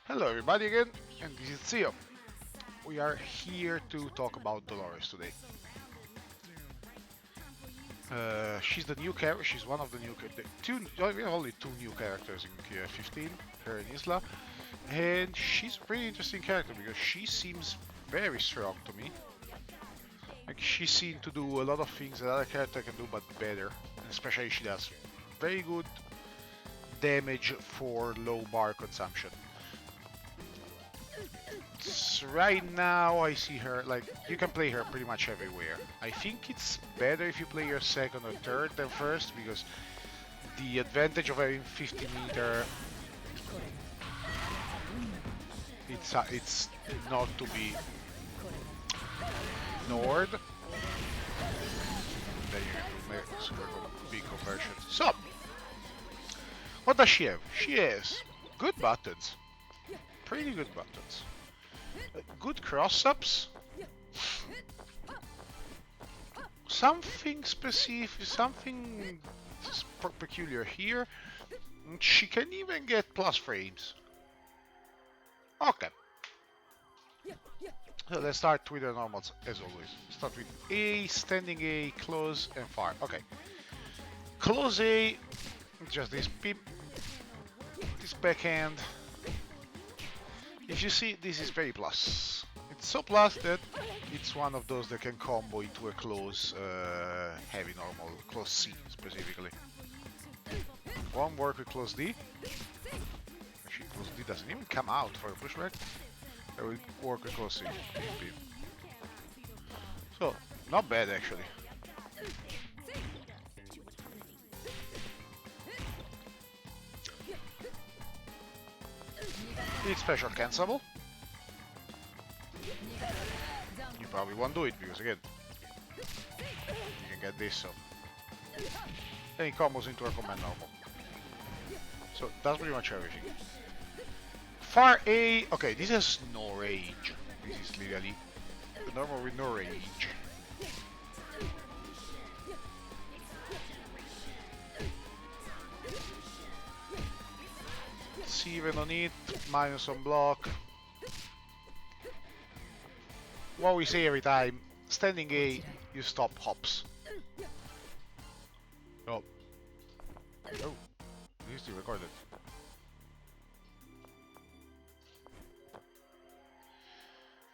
Hello everybody again, and this is Theo. We are here to talk about Dolores today. She's the new character. She's one of the new we have only two new characters in KoFXV, her and Isla, and she's a pretty interesting character because she seems very strong to me. Like she seems to do a lot of things that other character can do, but better. And especially she does very good damage for low bar consumption. Right now I see her, like, you can play her pretty much everywhere. I think it's better if you play her second or third than first, because the advantage of having 50 meter, it's not to be ignored. Then you can do super big conversions. So, what does she have? She has good buttons, pretty good buttons. Good cross-ups. Something specific, something peculiar here. She can even get plus frames. Okay. So let's start with the normals as always. Start with A, standing A, close, and far. Okay. Close A, just this peep, this backhand. If you see, this is very plus. It's so plus that it's one of those that can combo into a close heavy normal, close C specifically. Won't work with close D. Actually, close D doesn't even come out for a pushback. It will work with close C. So, not bad actually. It's special cancelable. You probably won't do it because again, you can get this, so. And it combos into a command normal. So that's pretty much everything. Far A, okay, this has no range. This is literally the normal with no range. Even on it, minus on block. What we say every time, standing A, you stop hops. Oh. Oh, this is still recorded.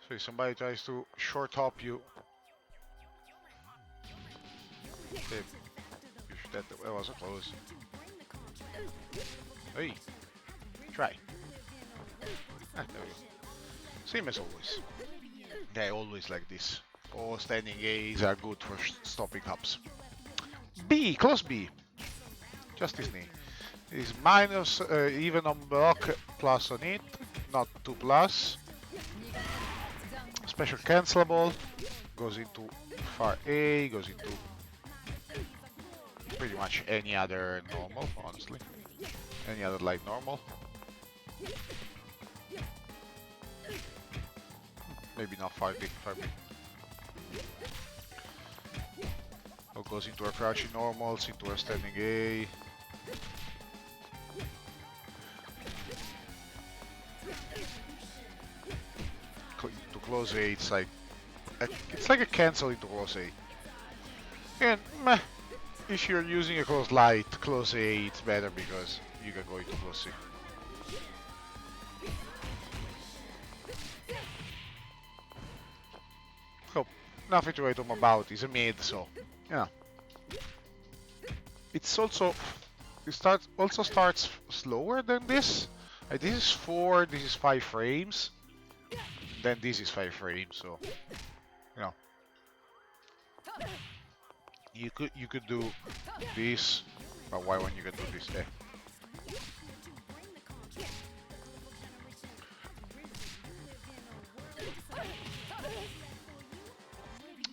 So if somebody tries to short hop you, that wasn't close. Hey. Try. Ah, there we go. Same as always. They always like this. All standing A's are good for stopping hops. B, close B. Just his knee. Is minus even on block, plus on it. Not 2 plus. Special cancelable. Goes into far A, goes into pretty much any other normal, honestly. Any other light normal. Maybe not far B, far B. So goes into our crouching normals, into our standing A. To close A, it's like a cancel into close A. And meh, if you're using a close light, close A, it's better because you can go into close C. So, nothing to write home about, it's a mid, so, yeah. It's also, also starts slower than this. This is 4, this is 5 frames. Then this is 5 frames, so, you know. You could do this, but why won't you can do this?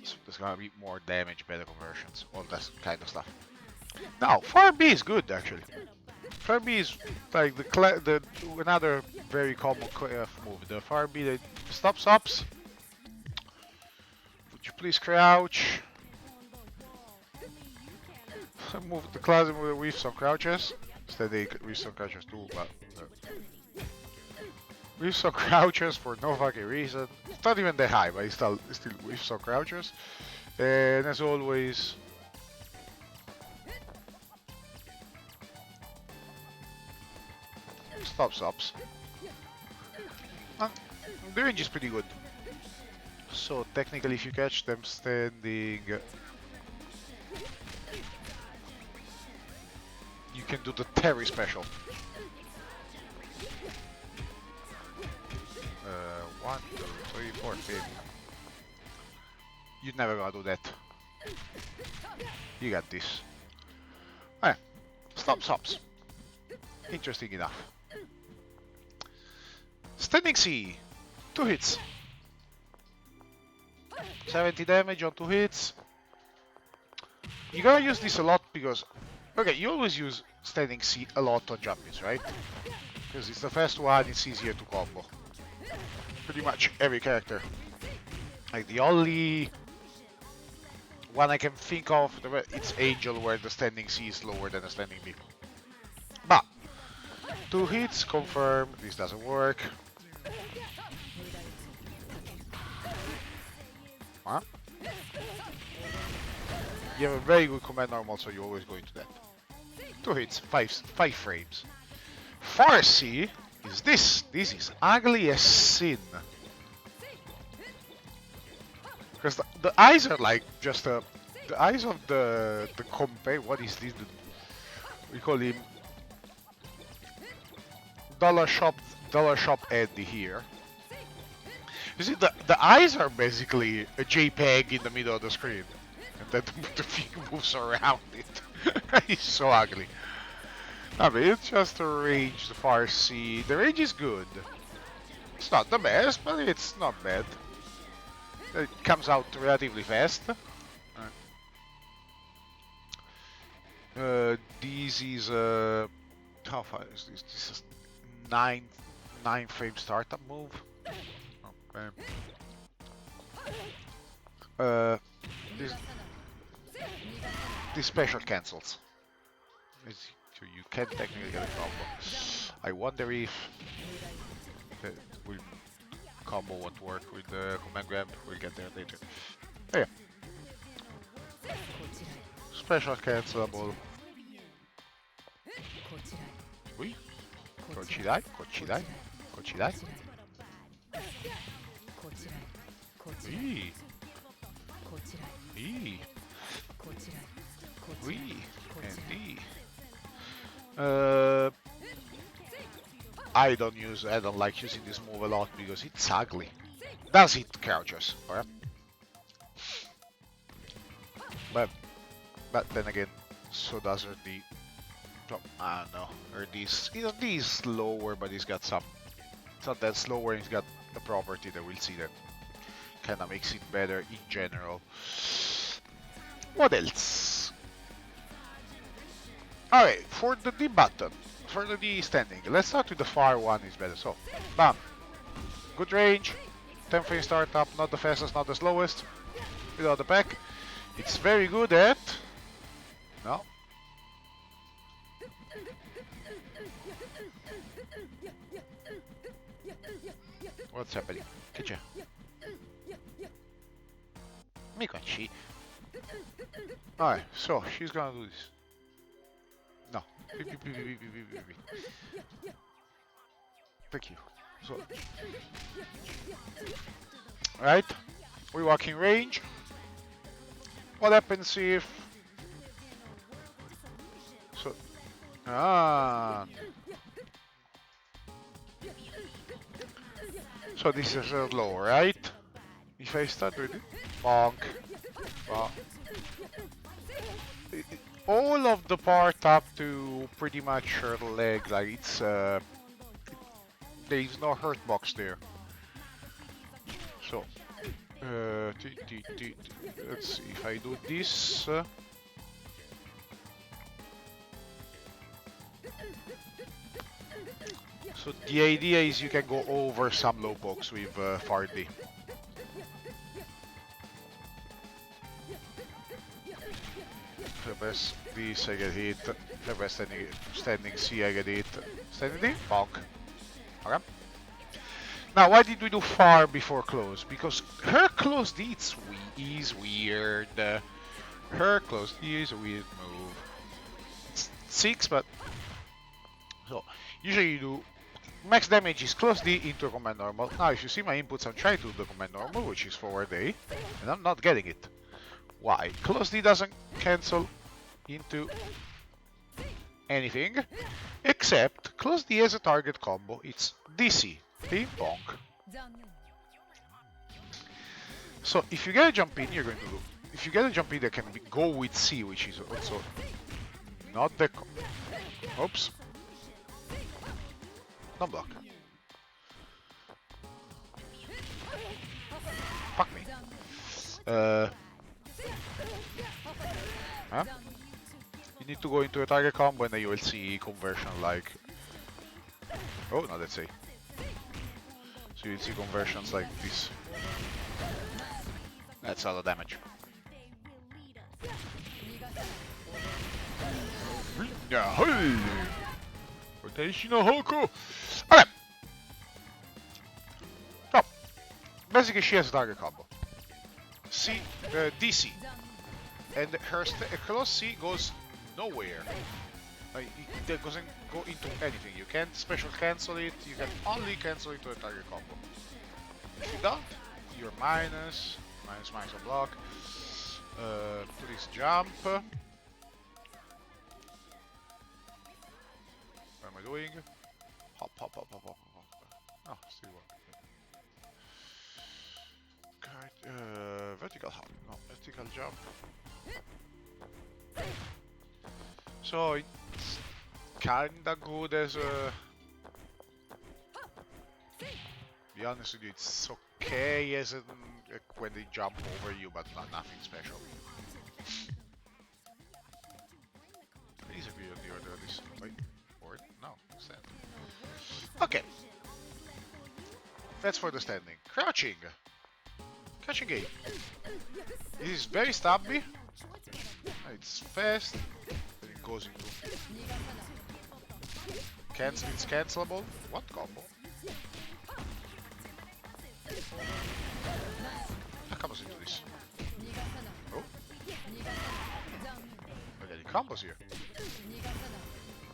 So there's gonna be more damage, better conversions, all that kind of stuff. Now, far B is good actually. Far B is like the another very common move. The far B that stops hops. Would you please crouch? Move the class with some crouches. Instead they with some crouches too, but With some crouchers for no fucking reason. It's not even that high, but it's still with some crouchers. And as always, stops. The range is pretty good. So technically, if you catch them standing, you can do the Terry special. 1, 2, 3, 4, 5. You're never gonna do that. You got this. Alright, stops. Interesting enough. Standing C, 2 hits. 70 damage on 2 hits. You're gonna use this a lot because, okay, you always use Standing C a lot on jump-ins, right? Because it's the first one, it's easier to combo. Pretty much every character. Like the only one I can think of, it's Angel, where the Standing C is lower than the Standing B. But 2 hits, confirm, this doesn't work. Huh? You have a very good command normal, so you always go into that. 2 hits, 5 frames. Farsi is this. This is ugly as sin. Because the eyes are like just the eyes of the compare. What is this? We call him Dollar Shop Eddie here. You see, the eyes are basically a JPEG in the middle of the screen, and then the thing moves around it. It's so ugly. I mean, it's just a range, the Farsi. The range is good. It's not the best, but it's not bad. It comes out relatively fast. This is how far is this? This is 9 frame startup move. Okay. This special cancels. So you can technically get a combo. I wonder if the combo won't work with the command grab. We'll get there later. Oh, yeah. Special cancelable. Oui. Kochidai. Oui. Oui. And I don't like using this move a lot because it's ugly. Does hit crouchers, right? But then again, so does RD. Oh, I don't know. RD is slower, but he's got some. It's not that slower. He's got a property that we'll see that kind of makes it better in general. What else? Alright, for the D button, for the D standing, let's start with the far one is better. So, bam. Good range, 10 frame startup, not the fastest, not the slowest, without the pack. It's very good at... No. What's happening? Kitcha. Mikochi. Alright, so she's gonna do this. No. Thank you. So, right, we walk in range. What happens if? So, so this is a low, right? If I start with it, bonk, bonk. All of the part up to pretty much her leg, like it's there is no hurt box there. So let's see if I do this. So the idea is you can go over some low box with Fardy. Press this, I get hit. Press standing C, I get hit. Standing D? Bonk. Okay. Now, why did we do far before close? Because her close D is weird. Her close D is a weird move. It's 6, but... So, usually you do... Max damage is close D into a command normal. Now, if you see my inputs, I'm trying to do the command normal, which is forward A, and I'm not getting it. Why? Close D doesn't cancel into anything, except close D as a target combo. It's DC. Ping pong. So if you get a jump in, you're going to do. If you get a jump in that can go with C, which is also not the. Oops. Don't block. Fuck me. Huh? You need to go into a target combo and then you will see conversion like. Oh, no, let's say. So you'll see conversions like this. That's a lot of damage. Rotation Hoko! Okay! So, basically she has a target combo. C, DC. And her close C goes nowhere. It doesn't go into anything. You can't special cancel it, you can only cancel it to a target combo. If you don't, you're minus a block. Please jump. What am I doing? Hop, hop, hop, hop, hop, hop. Oh, still working. Vertical hop, no, vertical jump. So it's kinda good as a... Be honest with you, it's okay as a, when they jump over you, but nothing special. Please agree on the order of this. Wait, forward? No, stand. Okay. That's for the standing. Crouching. Crouching game. This is very stabby. It's fast. Then it goes into... It's cancelable. What combo? That comes into this. Oh. We're getting combos here.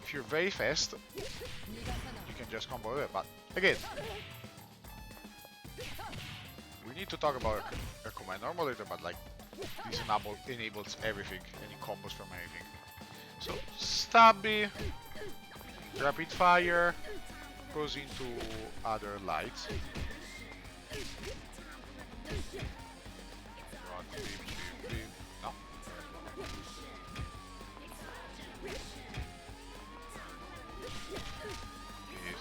If you're very fast, you can just combo it, but again, we need to talk about a command normal later, but like, this enables everything, any combos from anything. So, stabby, rapid fire, goes into other lights. No. Yes.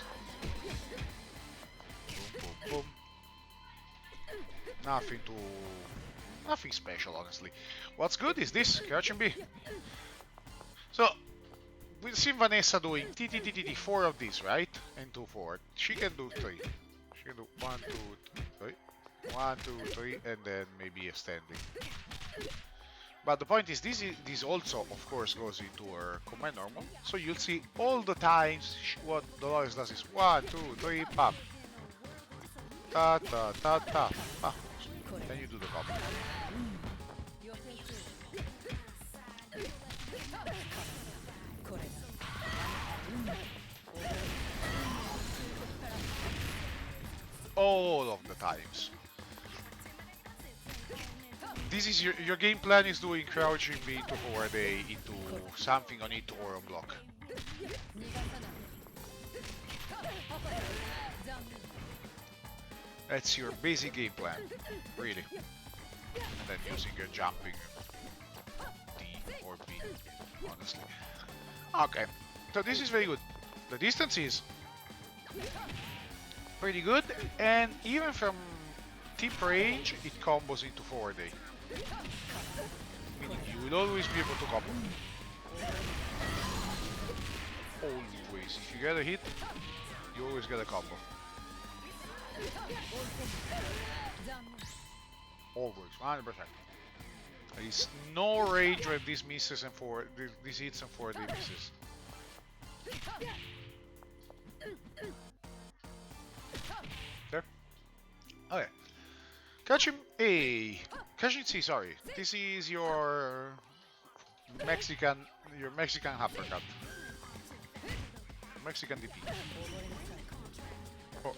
Boom, boom, boom. Nothing special, honestly. What's good is this, Crouching B. So, we've seen Vanessa doing 4 of these, right? And 2 forward. She can do 3. She can do 1, 2, 3. 1, 2, 3, and then maybe a standing. But the point is, this also, of course, goes into her command normal. So you'll see all the times what Dolores does is 1, 2, 3, pop. Ta ta ta ta. Ah. Then you do the combo. All of the times. This is your game plan is doing crouching B into forward A into something on it or on block. That's your basic game plan, really. And then using your jumping D or B, honestly. Okay, so this is very good. The distance is pretty good, and even from tip range, it combos into forward A. Meaning you will always be able to combo. Always. If you get a hit, you always get a combo. Always, 100%. There is no range when this misses and forward, this hits and forward A misses. There. Hey, C, sorry. This is your Mexican uppercut. Mexican DP. Oh.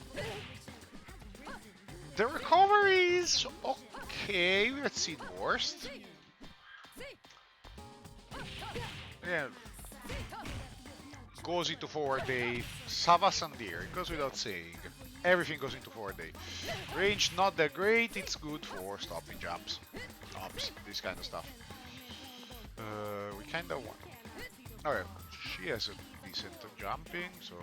The recovery is okay. Let's see the worst. Yeah. Goes into forward day. Savasandir. It goes without saying. Everything goes into forward day. Range not that great. It's good for stopping jumps. Tops. This kind of stuff. We kind of want. Okay. She has a decent jumping, so.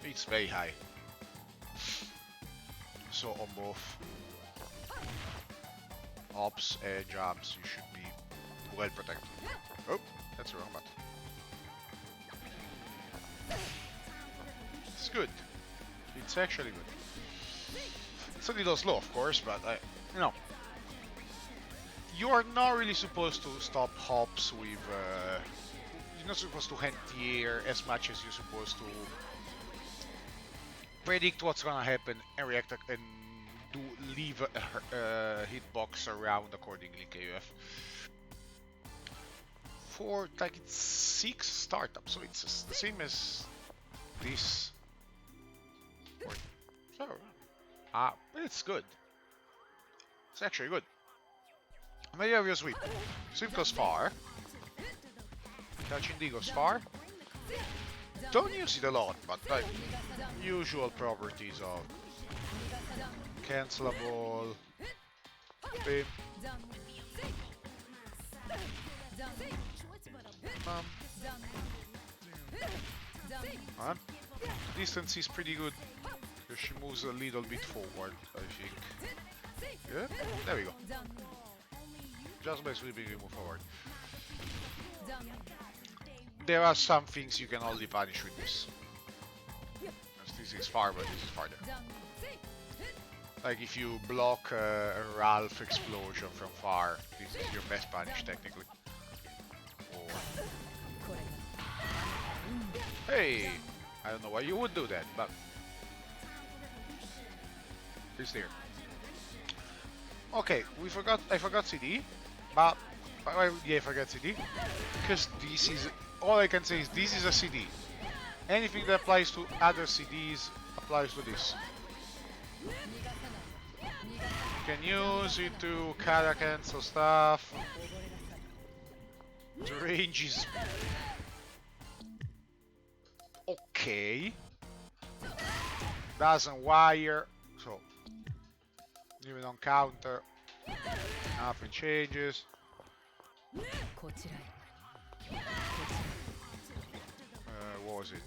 It's very high. So on both ops and jumps, you should be well protected. Oh, that's the wrong button. It's good. It's actually good. It's a little slow, of course, but you know, you are not really supposed to stop hops with. You're not supposed to hand the air as much as you're supposed to predict what's gonna happen and react and do leave a hitbox around accordingly. KoF. For like it's 6 startups, so it's the same as this. So, it's good. It's actually good. Maybe have your sweep. Sweep goes far. Touching D goes far. Don't use it a lot, but like usual properties of cancelable, pin, distance is pretty good because she moves a little bit forward, I think. Yeah, there we go. Just by sweeping we move forward. There are some things you can only punish with this. This is far, but this is farther. Like if you block a Ralph explosion from far, this is your best punish technically. Or... Hey! I don't know why you would do that, but... It's there. Okay, I forgot CD, but... Yeah, I forgot CD. Because this is... All I can say is this is a CD. Anything that applies to other CDs applies to this. You can use it to cara cancel stuff. The range is okay. Doesn't wire, so even on counter, nothing changes. What was it?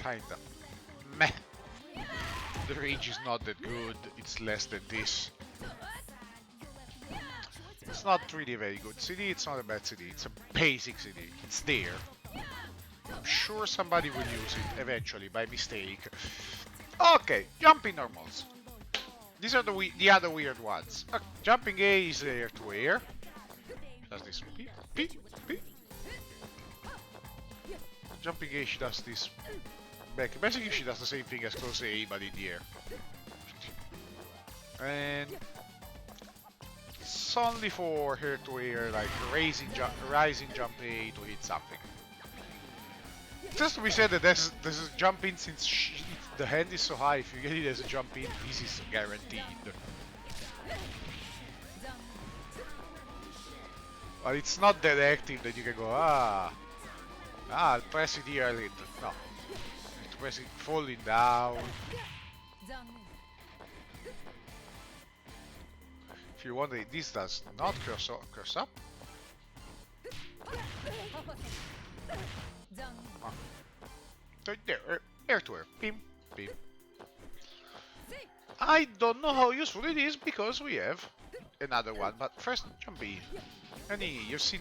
Kinda. Meh. The range is not that good, it's less than this. It's not really very good CD, it's not a bad CD, it's a basic CD, it's there. I'm sure somebody will use it eventually by mistake. Okay, jumping normals. These are the other weird ones. Jumping A is air to air. Does this P, P, P. Jumping A, she does this back. Basically, she does the same thing as close A, but in the air. And it's only for her to air, like rising jump A to hit something. Just to be said that there's a jump in since the hand is so high. If you get it as a jump in, this is guaranteed. But it's not that active that you can go, I'll press it here later. No. You have to press it falling down. If you wonder, this does not cross up. So there, air to air. Pim, pim. I don't know how useful it is because we have another one, but first jump B. And knee, you've seen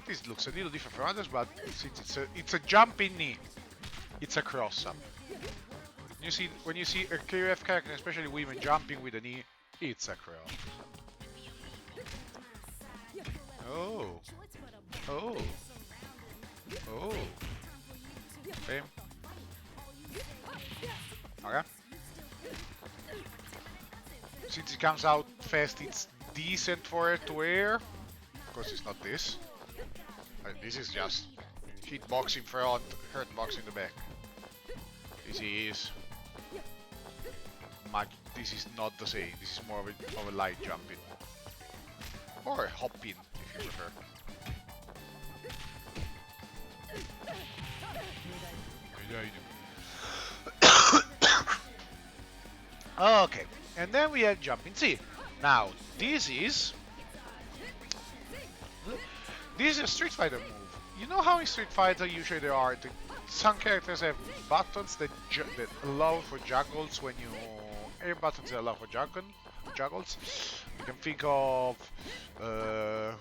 this looks a little different from others, but since it's a jump in knee, it's a cross up. You see when you see a KoF character, especially women jumping with a knee, it's a cross. Oh. Oh. Oh. Okay. Okay. Since it comes out fast, it's decent for air to air. Of course, it's not this. This is just hitbox in front, hurtbox in the back. This is this is not the same. This is more of a light jumping. Or a hopping, if you prefer. Okay, and then we have jumping C. Now, this is a Street Fighter move. You know how in Street Fighter usually there are some characters have buttons that allow for juggles when you air buttons that allow for juggles. You can think of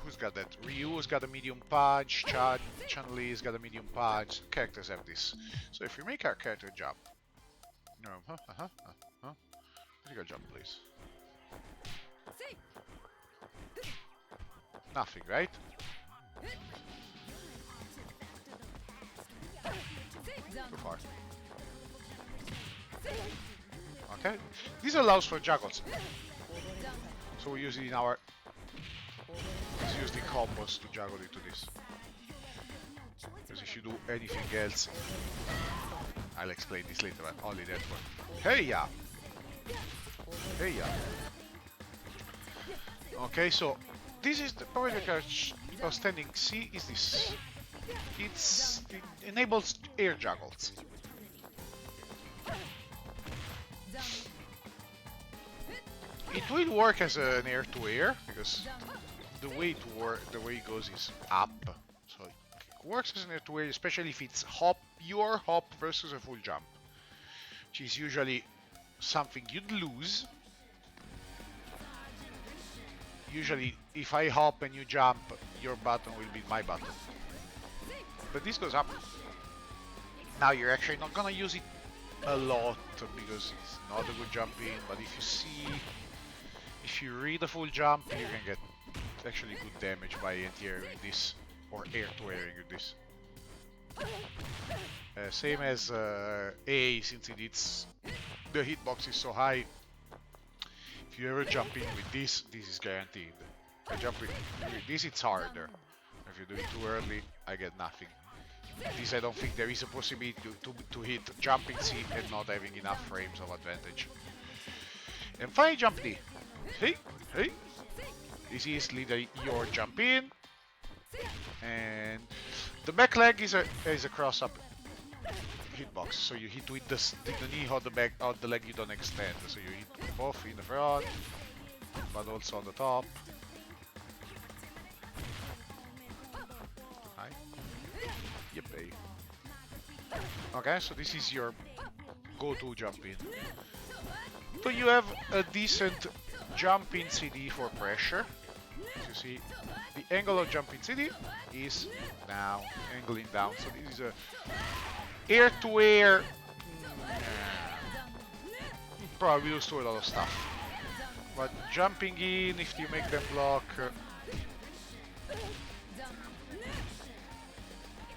who's got that? Ryu's got a medium punch. Chun-Li's got a medium punch. Characters have this. So if you make our character jump, you go jump, please. Nothing, right? Too far. Okay. This allows for juggles. So we use it in our... Let's use the combos to juggle into this. Because if you do anything else... I'll explain this later, but only that one. Hey-ya! Hey-ya! Okay, so... This is the Projectile of standing C is this. It enables air juggles. It will work as an air to air because the way it goes is up. So it works as an air to air, especially if it's pure hop versus a full jump, which is usually something you'd lose. Usually, if I hop and you jump, your button will be my button. But this goes up. Now you're actually not gonna use it a lot because it's not a good jump in, but if you read a full jump, you can get actually good damage by anti-airing this, or air-to-airing with this. Same as A, since the hitbox is so high. If you ever jump in with this is guaranteed. If I jump with this, it's harder. If you do it too early, I get nothing. This, I don't think there is a possibility to hit jumping C and not having enough frames of advantage. And finally, jump D. Hey, hey. This is literally your jump in, and the back leg is a cross-up hitbox. So you hit with the knee or the back or the leg you don't extend. So you hit both in the front, but also on the top. Hi. Yippee. Okay, so this is your go-to jump in. So you have a decent jump in CD for pressure. As you see, the angle of jump in CD is down, angling down. So this is a air to air. Probably used to a lot of stuff. But jumping in, if you make them block,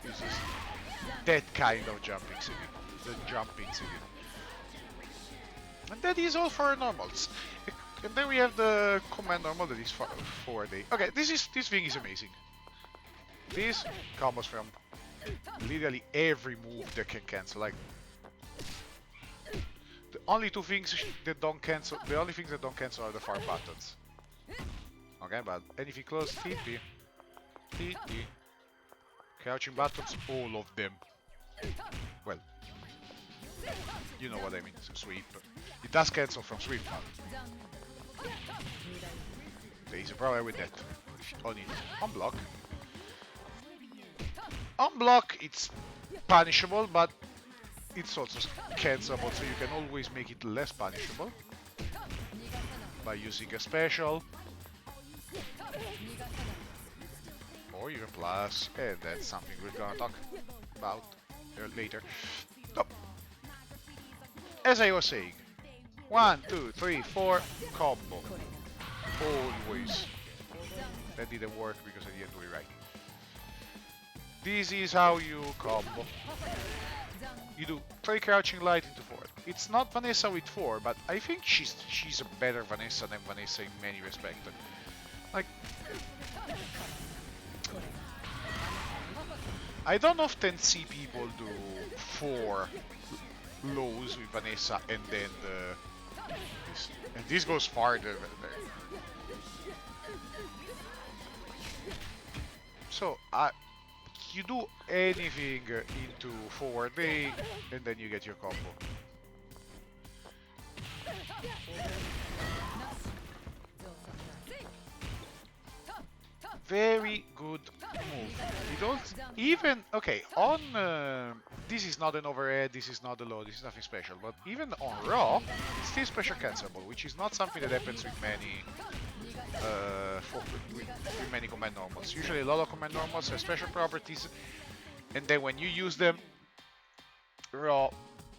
this is that kind of jumping CD. The jumping CD. And that is all for normals. And then we have the Commando Mode that is 4D. Okay, this thing is amazing. This combos from literally every move that can cancel. Like the only two things that don't cancel, the only things that don't cancel are the far buttons. Okay, but anything close, TT, crouching buttons, all of them. Well, you know what I mean. Sweep. It does cancel from sweep now. There is a problem with that. On it. On block. On block, it's punishable, but it's also cancelable, so you can always make it less punishable by using a special or even plus, and that's something we're gonna talk about later. So, as I was saying, 1, 2, 3, 4 combo. Always. That didn't work because I didn't do it right. This is how you combo. You do 3 crouching light into forward. It's not Vanessa with 4, but I think she's a better Vanessa than Vanessa in many respects. Like, I don't often see people do 4 lows with Vanessa and then this. And this goes farther than there. So, you do anything into forward A, and then you get your combo. Very good move. You don't even... Okay, on... this is not an overhead, this is not a low, this is nothing special, but even on Raw, it's still special cancelable, which is not something that happens with many... with many command normals. Usually a lot of command normals have special properties, and then when you use them, Raw,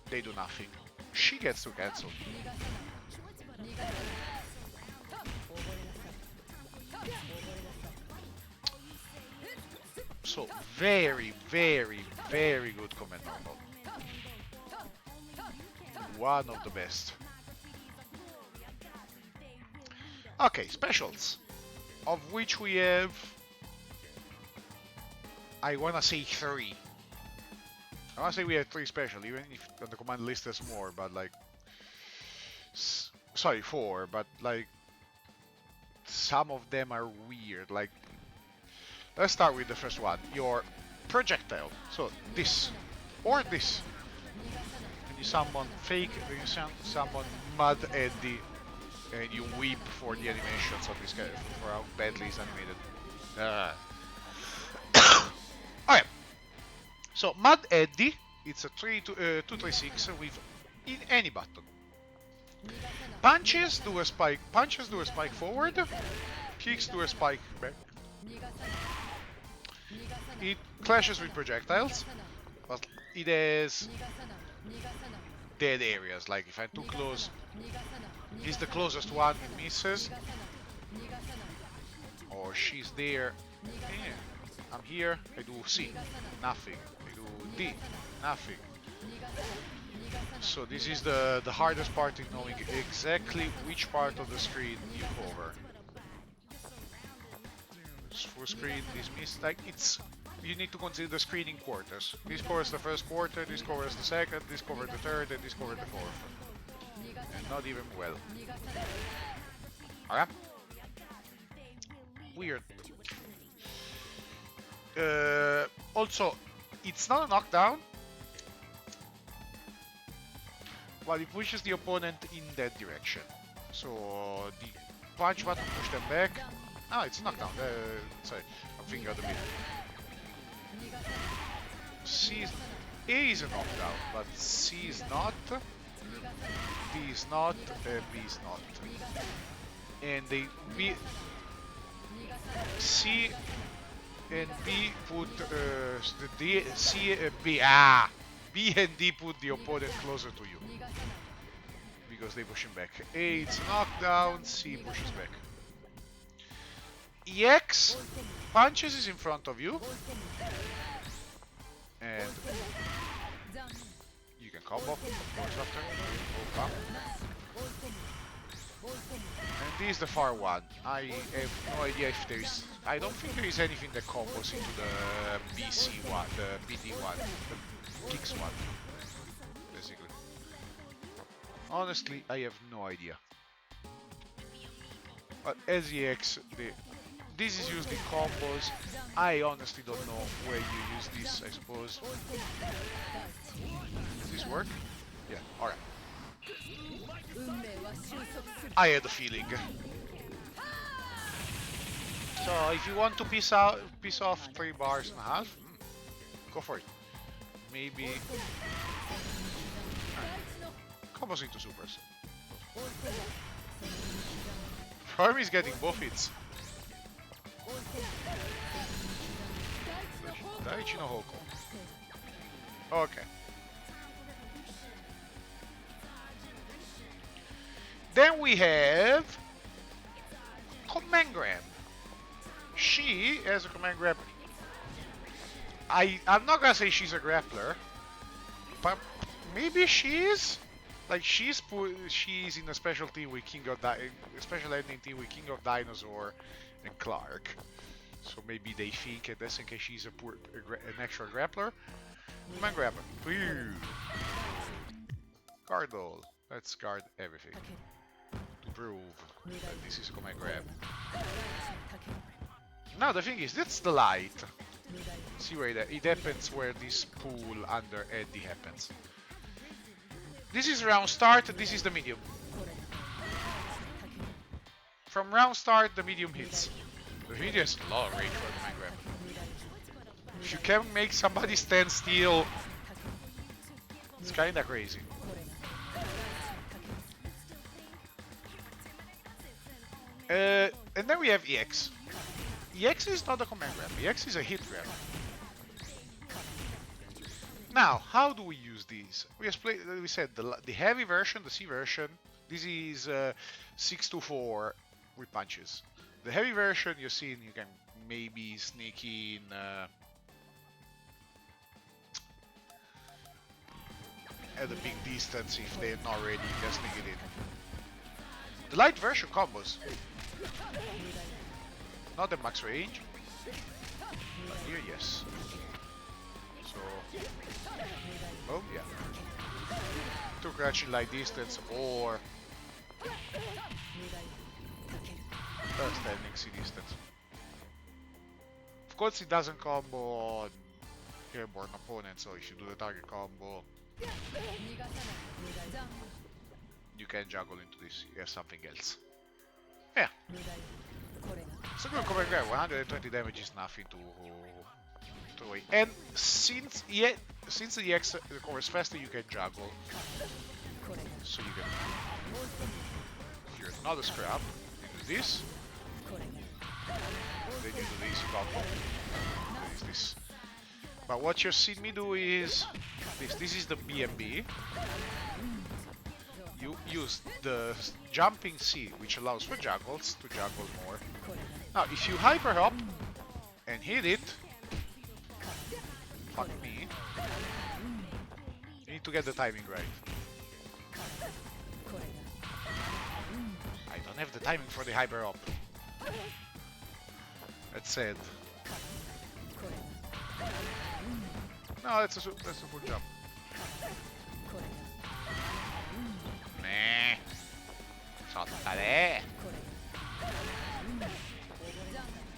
they do nothing. She gets to cancel. So, very, very, very good command normal. One of the best. Okay, specials. Of which we have... I wanna say 3. I wanna say we have 3 special, even if on the command list there's more, but like... Sorry, 4, but like... Some of them are weird, like... Let's start with the first one, your projectile. So, this. Or this. And you summon fake, you summon Mud Eddy, and you weep for the animations of this guy, for how badly he's animated. Okay. So, Mud Eddy, it's a 2-3-6 with in any button. Punches do a spike forward, kicks do a spike back. It clashes with projectiles, but it has dead areas, like if I'm too close, he's the closest one, it misses. Or she's there, yeah. I'm here, I do C, nothing. I do D, nothing. So this is the hardest part in knowing exactly which part of the screen you cover. Full screen, this miss, like it's, you need to consider the screen in quarters. This covers the first quarter, this covers the second, this covers the third, and this covers the fourth. And not even well. Okay. Weird. Also, it's not a knockdown, but it pushes the opponent in that direction. So the punch button push them back. Ah, it's a knockdown. Sorry, I'm thinking of the bit. A is a knockdown, but C is not, D is not, B is not. And they C and B put the D, C, B. B and D put the opponent closer to you because they push him back. A it's a knockdown, C pushes back. EX punches is in front of you, and you can combo, of course, after. And this is the far one. I have no idea if there is... I don't think there is anything that combos into the BC one, the BD one, the kicks one, basically. Honestly, I have no idea. But as EX, this is used in combos. I honestly don't know where you use this, I suppose. Does this work? Yeah, alright. I had a feeling. So if you want to piss off 3 bars and a half, go for it. Maybe combos into supers. Herm is getting both hits. Daichi no Hoko. Okay. Then we have Command Grab. She has a command grab. I'm not gonna say she's a grappler, but maybe she is. Like she's in a special team with special ending team with King of Dinosaur and Clark. So maybe they think that just in case she's an extra grappler. Command grab. Guard all. Let's guard everything. To prove that this is a command grab. Now the thing is, that's the light. See where it happens where this pool under Eddie happens. This is round start, this is the medium. From round start, the medium hits. The medium has a lot of range for a command grab. If you can make somebody stand still, it's kinda crazy. And then we have EX. EX is not a command grab, EX is a hit grab. Now, how do we use these? We said the heavy version, the C version, this is 624 with punches. The heavy version, you've seen, you can maybe sneak in at a big distance if they're not ready, you can sneak it in. The light version combos. Not the max range, but here, yes. So, oh yeah. To crouch in light distance or standing C distance. Of course, it doesn't combo on airborne opponents, so if you do the target combo, you can juggle into this. You have something else. Yeah. It's a good command grab. 120 damage is nothing to wait. And since the EX recovers faster, you can juggle. So you can. Here's another scrap. You do this. Then you do this combo. This. But what you've seen me do is this. This is the BMB. You use the jumping C, which allows for juggles, to juggle more. Now, if you hyper hop and hit it, fuck me, you need to get the timing right. I don't have the timing for the hyper hop. That's sad. No, that's a full jump. Meh. Sotta there.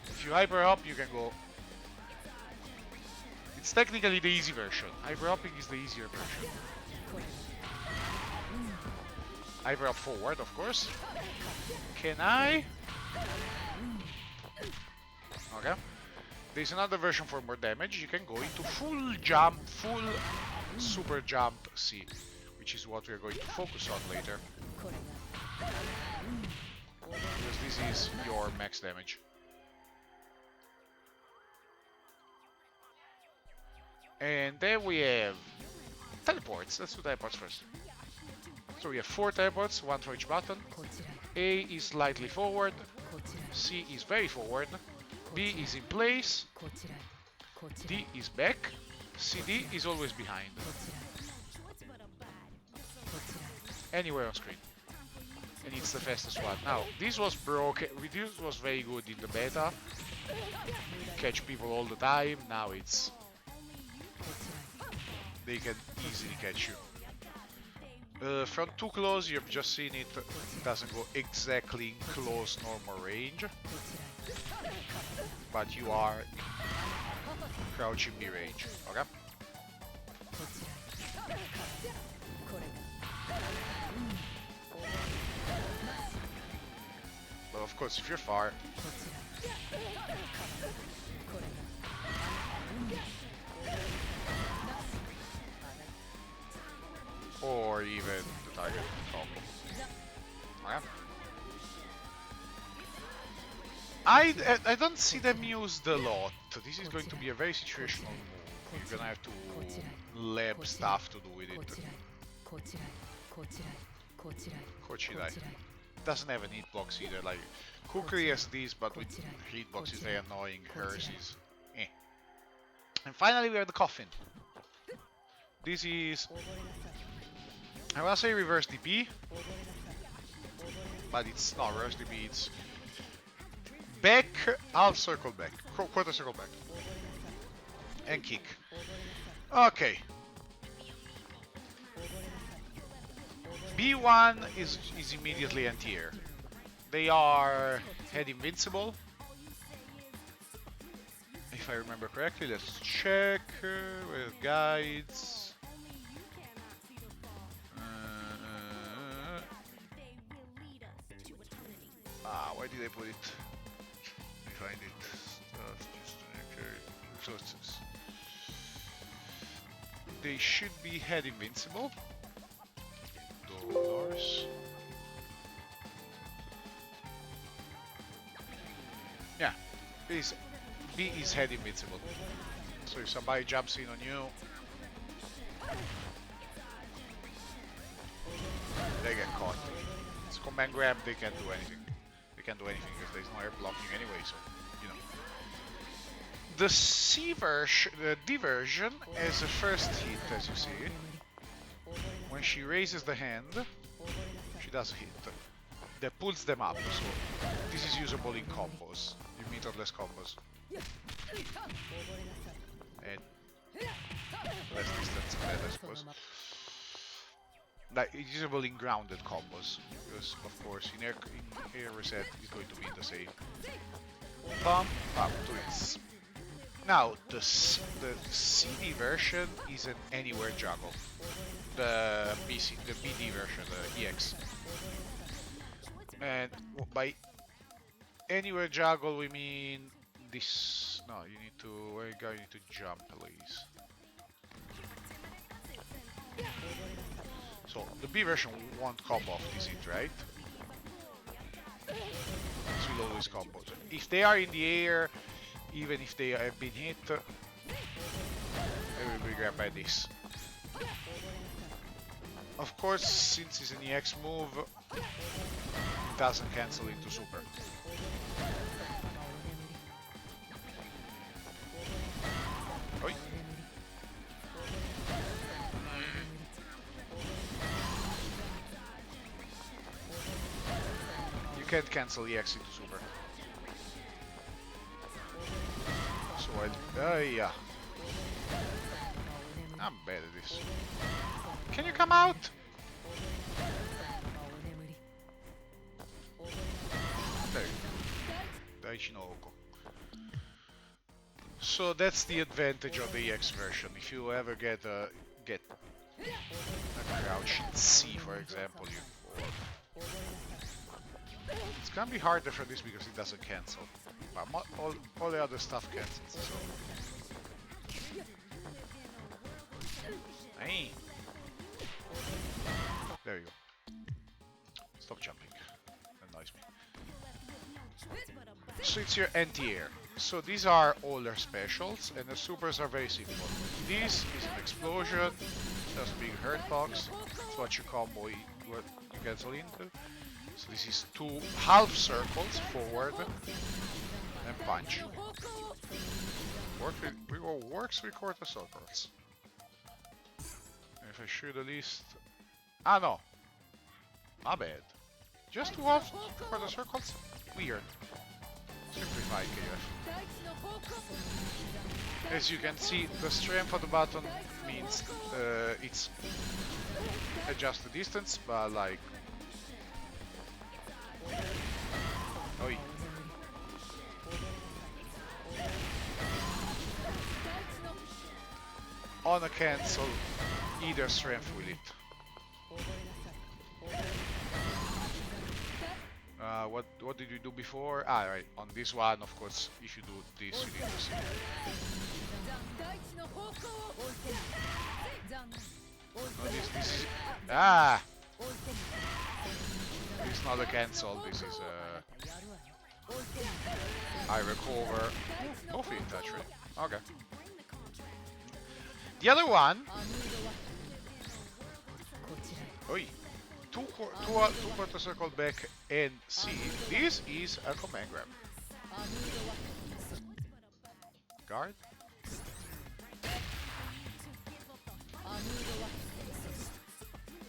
If you hyper hop, you can go. It's technically the easy version. Hyper hopping is the easier version. Hyper hop forward, of course. Can I? Okay. There's another version for more damage. You can go into full jump, full super jump C, which is what we're going to focus on later. Because this is your max damage. And then we have teleports. Let's do teleports first. So we have 4 teleports, 1 for each button. A is slightly forward, C is very forward, B is in place, D is back, CD is always behind. Anywhere on screen. And it's the fastest one. Now, this was broken. This was very good in the beta. Catch people all the time. Now it's... they can easily catch you. From too close, you've just seen it. It doesn't go exactly in close normal range. But you are in crouching B range. Okay? But of course, if you're far, or even the target combo. Okay. I don't see them used a lot. This is going to be a very situational move. You're gonna have to lab stuff to do with it. Kochidai. doesn't have any hitbox either. Like Kukri has these, but with hitbox is very annoying. Hers is eh. And finally we have the Coffin. This is, I want to say reverse DP, but it's not reverse DP, it's back, half circle back, quarter circle back, and kick. Okay. B1 is immediately anti-air. They are head invincible. If I remember correctly, let's check with guides. Where did I put it? Let me find it. Resources. They should be head invincible. Dolores. Yeah, B is head invincible. So if somebody jumps in on you, they get caught. It's command grab, they can't do anything. They can't do anything because there's no air blocking anyway, so, you know. The C version, the D version, is a first hit, as you see. When she raises the hand, she does a hit. That pulls them up, so this is usable in combos, in meterless combos. And less distance ahead, I suppose. Like, it's usable in grounded combos, because of course in air reset is going to be the same. Bump up to it. Now the CD version is an anywhere juggle. The BD version, the EX. And by anywhere juggle we mean this. No, you need to. Where you go? You need to jump, please. So the B version won't combo off this hit, right? This will always combo. So if they are in the air, even if they have been hit, they will be grabbed by this. Of course, since it's an EX move, it doesn't cancel into super. Oi. You can't cancel EX into super. So yeah. I'm bad at this. Can you come out? There you go. So that's the advantage of the EX version. If you ever get a crouch in C, for example, it's gonna be harder for this because it doesn't cancel. But all the other stuff cancels. So. Hey. There you go. Stop jumping. Annoys me. So it's your anti-air. So these are all their specials, and the supers are very simple. This is an explosion, does a big hurt box. That's what you combo what you cancel into. So this is 2 half circles forward and punch. Works with quarter circles. If I shoot at least... Ah no, my bad. Just 2 half quarter circles? Weird. Simplify KF. As you can see, the strength of the button means it's adjust the distance, but like... Oi. On a cancel, either strength will hit. What did you do before? Ah, right. On this one, of course, if you do this, you need to see. No, this is... Ah! This is not a cancel, this is a... I recover... Both in touch, right? Okay. The other one... Oi! two quarter circle back and C. This is a command grab. Guard.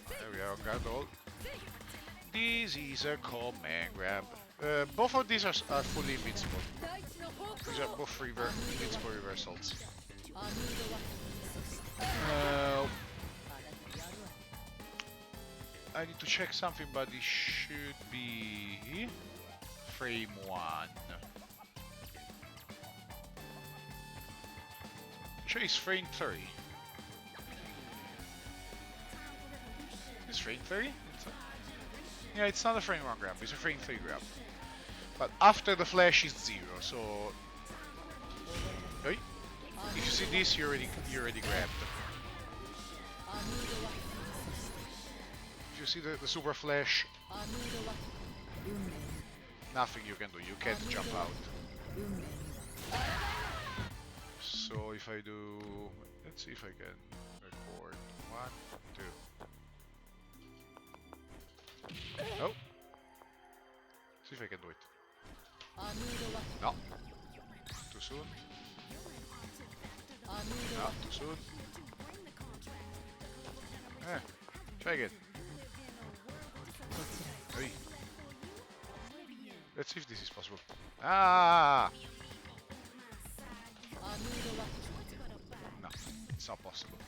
There we are, guard all. This is a command grab. Both of these are fully invincible. These are both invincible reversals. I need to check something, but it should be frame 1. Sure, it's frame 30. Is frame 30? Yeah, it's not a frame 1 grab, it's a frame 3 grab. But after the flash is 0, so... Hey. If you see this, you already grabbed. If you see the super flash, nothing you can do, you can't jump out. So if I do... Let's see if I can record. 1, 2. Oh! See if I can do it. No. Too soon. No, too soon. Try again. Hey. Let's see if this is possible. Ah! No, it's not possible.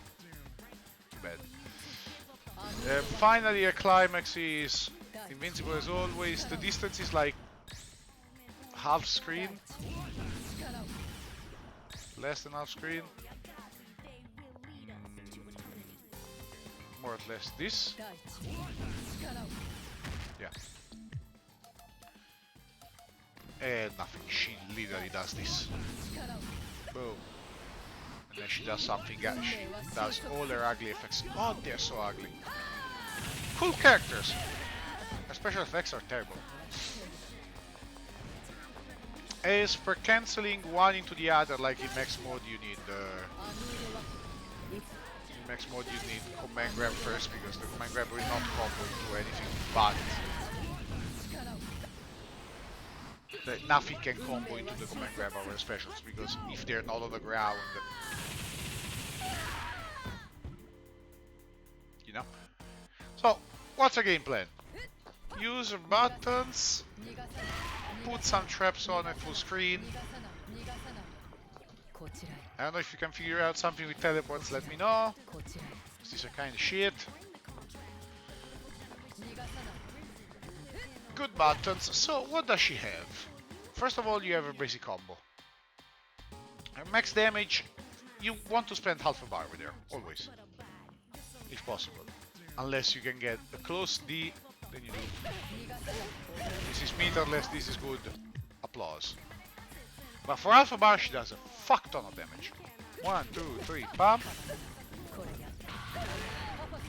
Too bad. Finally, a climax is invincible as always. The distance is like half screen. Less than half screen. More or less this. Yeah. And nothing. She literally does this. Boom. And then she does something. She does all her ugly effects. Oh, they're so ugly. Cool characters. Her special effects are terrible. As for cancelling one into the other, like in max mode, you need in max mode you need command grab first, because the command grab will not combo into anything but nothing can combo into the command grab our specials, because if they're not on the ground, you know. So what's our game plan? Use your buttons. Put some traps on at full screen. I don't know if you can figure out something with teleports, let me know. These are kind of shit. Good buttons. So what does she have? First of all, you have a basic combo. Her max damage, you want to spend half a bar with her, always. If possible. Unless you can get a close D, then you do. This is meterless, this is good. Applause. But for Alpha Bar, she does a fuck ton of damage. 1, 2, 3, pump.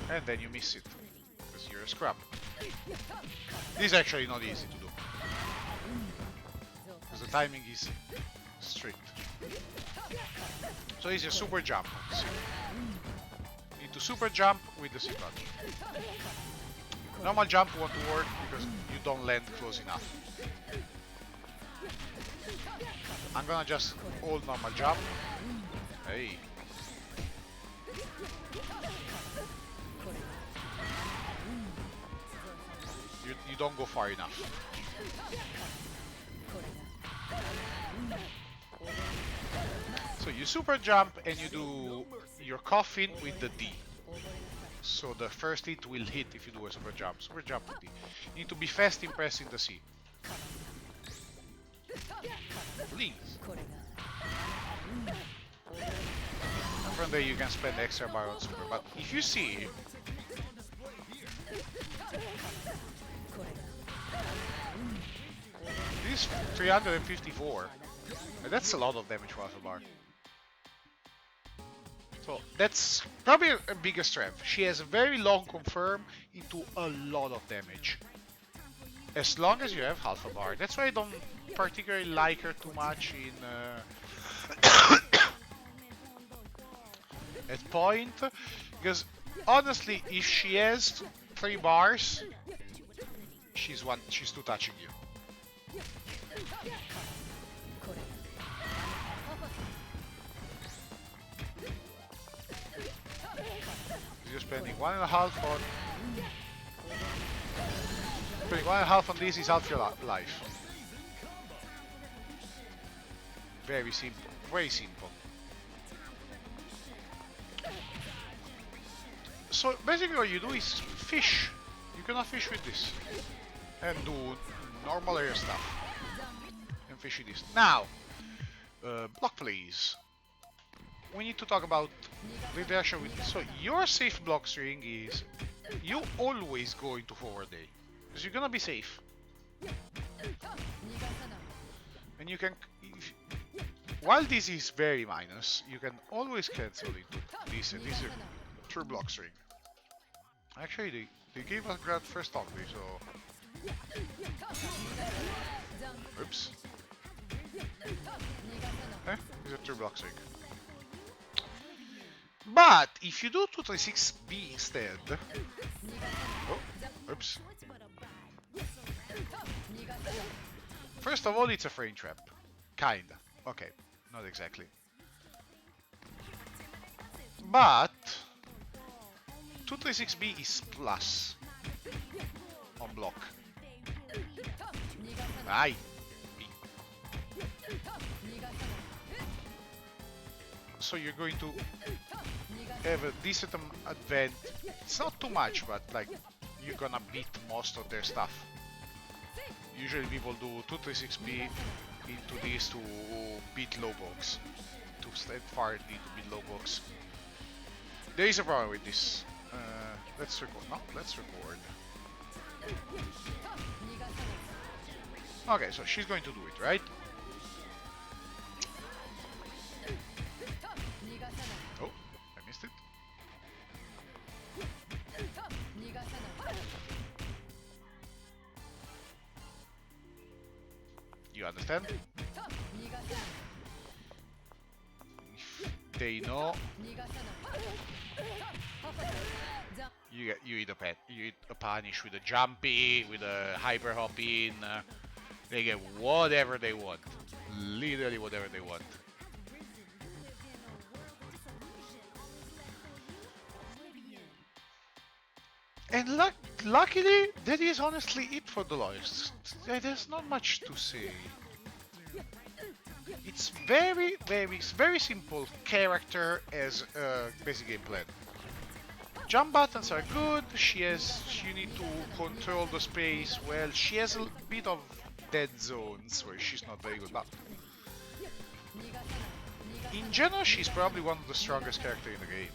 And then you miss it. Because you're a scrub. This is actually not easy to do. Because the timing is strict. So it's a super jump. See? You need to super jump with the C button. Normal jump won't work because you don't land close enough. I'm gonna just hold normal jump. Hey. You don't go far enough. So you super jump and you do your coffin with the D. So the first hit will hit if you do a super jump. Super jump with D. You need to be fast in pressing the C. Please. And from there you can spend extra bar on super. But if you see, this is 354. And that's a lot of damage for Alpha Bar. So that's probably a bigger strength. She has a very long confirm into a lot of damage. As long as you have Alpha Bar. That's why I don't particularly like her too much in at point. Because honestly, if she has 3 bars, she's two touching you. You're spending 1.5 on... Spending 1.5 on this is half your life. Very simple. Very simple. So basically what you do is fish. You cannot fish with this. And do normal air stuff. And fish with this. Now, block please. We need to talk about the interaction with this. So your safe block string is you always go into forward A. Because you're gonna be safe. And you can... While this is very minus, you can always cancel into this and this is true block string. Actually, they gave us grad first on me, so... Oops. It's a true block string. But if you do 236B instead... Oh, oops. First of all, it's a frame trap. Kinda. Okay, not exactly. But 236B is plus on block. Aye. B. So you're going to have a decent advantage. It's not too much, but like you're gonna beat most of their stuff. Usually people do 236B into this to beat low box. To stand far to beat low box. There is a problem with this. Let's record. No, let's record. Okay, so she's going to do it, right? Oh, I missed it. You understand? If they know, you eat a punish with a jumpy, with a hyper hop in. They get whatever they want, literally whatever they want. And luckily, that is honestly it for Dolores. There's not much to say. It's very simple character as a basic game plan. Jump buttons are good. You need to control the space well. She has a bit of dead zones where she's not very good, but in general, she's probably one of the strongest characters in the game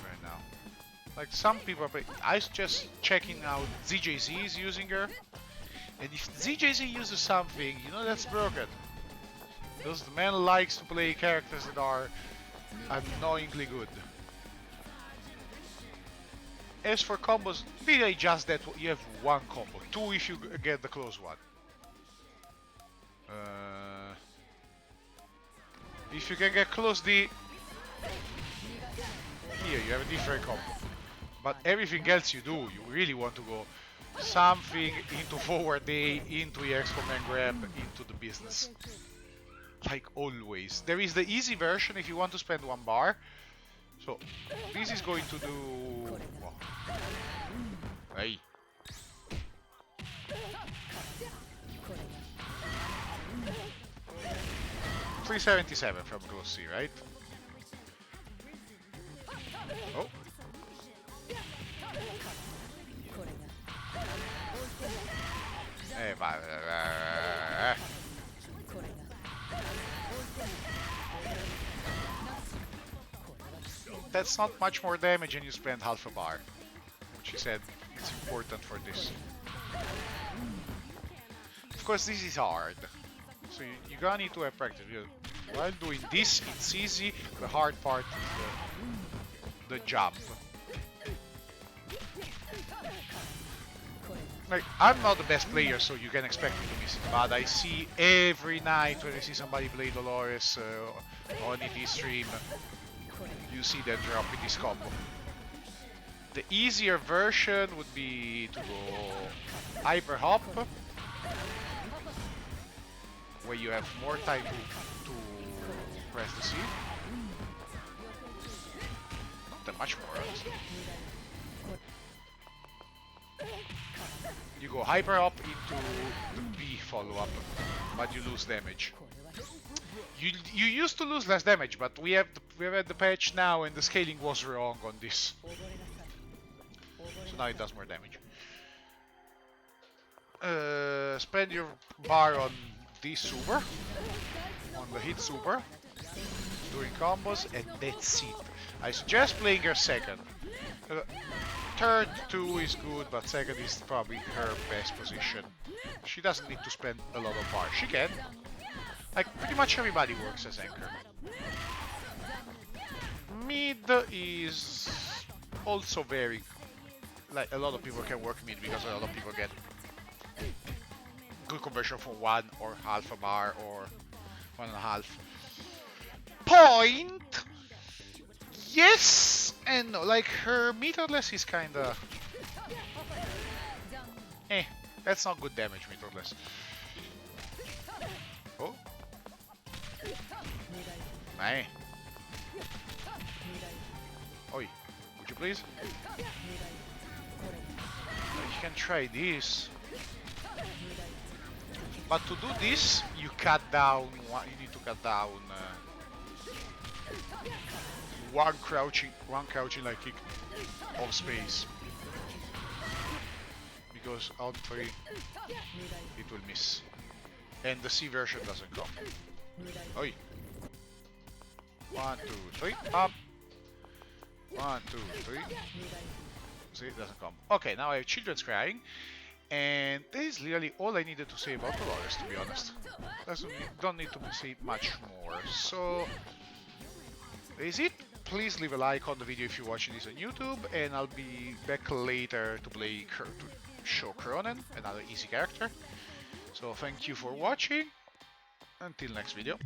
right now. Like some people, I was just checking out ZJZ is using her, and if ZJZ uses something, you know that's broken. Because the man likes to play characters that are annoyingly good. As for combos, really just that you have one combo, 2 if you get the close one. If you can get close here you have a different combo. But everything else you do, you really want to go something into forward A, into EX command grab, into the business. Like always. There is the easy version if you want to spend 1 bar. So this is going to do... Hey. $377 from close C, right? Oh. That's not much more damage and you spend half a bar. Which he said is important for this. Of course this is hard. So you're gonna need to have practice. While doing this, it's easy. The hard part is the jump. Like, I'm not the best player, so you can expect me to miss it. But I see every night when I see somebody play Dolores on ET stream, you see that drop in this combo. The easier version would be to go hyper hop, where you have more time to press the C. Not that much more, honestly. You go hyper up into the B follow-up, but you lose damage. You used to lose less damage, but we have had the patch now, and the scaling was wrong on this. So now it does more damage. Spend your bar on this super, on the hit super, doing combos, and that's it. I suggest playing her second. Third 2 is good, but second is probably her best position. She doesn't need to spend a lot of bar. She can. Like, pretty much everybody works as anchor. Mid is also very... Like, a lot of people can work mid because a lot of people get good conversion for 1 or half a bar or 1.5. Point! Yes and no. Like, her meterless is kinda... that's not good damage, meterless. Oh. Hey. Oi, would you please? You can try this. But to do this, you cut down. You need to cut down one crouching like kick of space. Because on 3, it will miss. And the C version doesn't come. Oi. 1, 2, 3, up. 1, 2, 3. See, it doesn't come. Okay, now I have children's crying. And this is literally all I needed to say about Dolores, to be honest. Don't need to say much more. So, that is it. Please leave a like on the video if you're watching this on YouTube, and I'll be back later to play to show Cronen, another easy character. So thank you for watching. Until next video.